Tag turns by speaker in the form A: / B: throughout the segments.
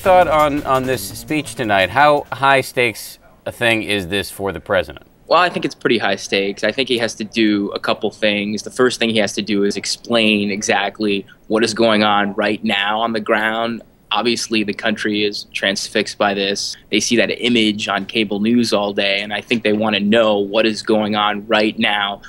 A: thought on this speech tonight? How high stakes a thing is this for the president?
B: Well, I think it's pretty high stakes. I think he has to do a couple things. The first thing he has to do is explain exactly what is going on right now on the ground. Obviously, the country is transfixed by this. They see that image on cable news all day, and I think they want to know what is going on right now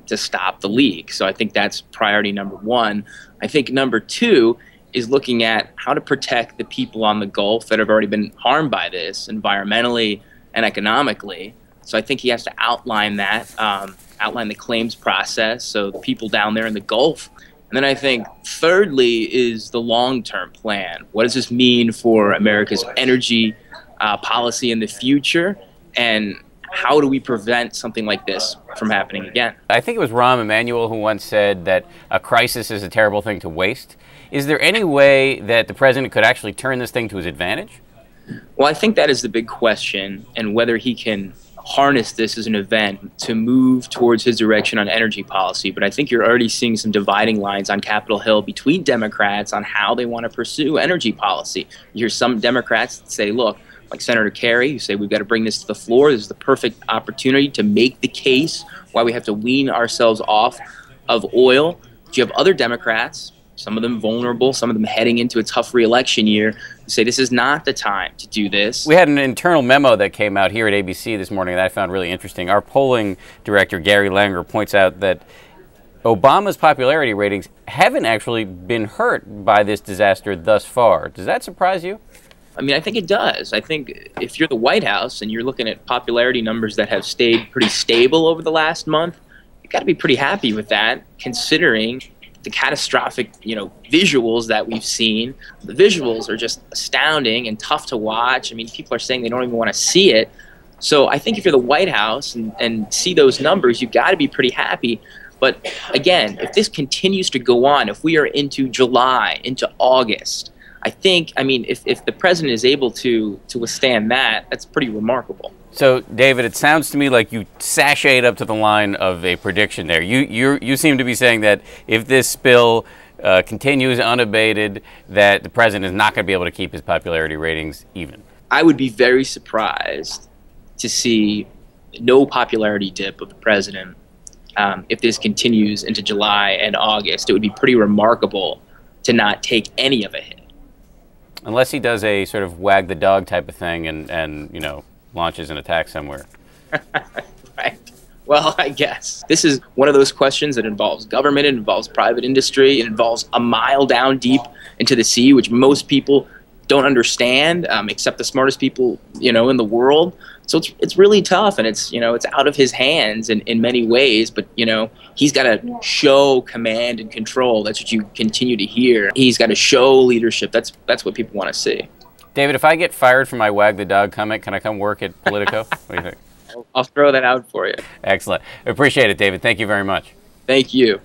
B: to stop the leak. So I think that's priority number one. I think number two is looking at how to protect the people on the Gulf that have already been harmed by this environmentally and economically. So I think he has to outline that, outline the claims process, so the people down there in the Gulf. And then I think thirdly is the long-term plan. What does this mean for America's energy policy in the future? And how do we prevent something like this from happening again?
A: I think it was Rahm Emanuel who once said that a crisis is a terrible thing to waste. Is there any way that the president could actually turn this thing to his advantage?
B: Well, I think that is the big question, and whether he can harness this as an event to move towards his direction on energy policy. But I think you're already seeing some dividing lines on Capitol Hill between Democrats on how they want to pursue energy policy. You hear some Democrats say, look, like Senator Kerry, who say we've got to bring this to the floor. This is the perfect opportunity to make the case why we have to wean ourselves off of oil. You have other Democrats, some of them vulnerable, some of them heading into a tough re-election year, who say this is not the time to do this.
A: We had an internal memo that came out here at ABC this morning that I found really interesting. Our polling director, Gary Langer, points out that Obama's popularity ratings haven't actually been hurt by this disaster thus far. Does that surprise you?
B: I mean, I think it does. I think if you're the White House and you're looking at popularity numbers that have stayed pretty stable over the last month, you've got to be pretty happy with that, considering the catastrophic, visuals that we've seen. The visuals are just astounding and tough to watch. I mean, people are saying they don't even want to see it. So I think if you're the White House and see those numbers, you've got to be pretty happy. But again, if this continues to go on, if we are into July, into August, if the president is able to withstand that, that's pretty remarkable.
A: So, David, it sounds to me like you sashayed up to the line of a prediction there. You seem to be saying that if this spill continues unabated, that the president is not going to be able to keep his popularity ratings even.
B: I would be very surprised to see no popularity dip of the president if this continues into July and August. It would be pretty remarkable to not take any of a hit.
A: Unless he does a sort of wag the dog type of thing and launches an attack somewhere.
B: Right. Well, I guess. This is one of those questions that involves government, it involves private industry, it involves a mile down deep into the sea, which most people don't understand, except the smartest people, in the world. So it's really tough, and it's out of his hands in many ways, but, he's got to show command and control. That's what you continue to hear. He's got to show leadership. That's what people want to see.
A: David, if I get fired from my Wag the Dog comment, can I come work at Politico? What do you think?
B: I'll throw that out for you.
A: Excellent. Appreciate it, David. Thank you very much.
B: Thank you.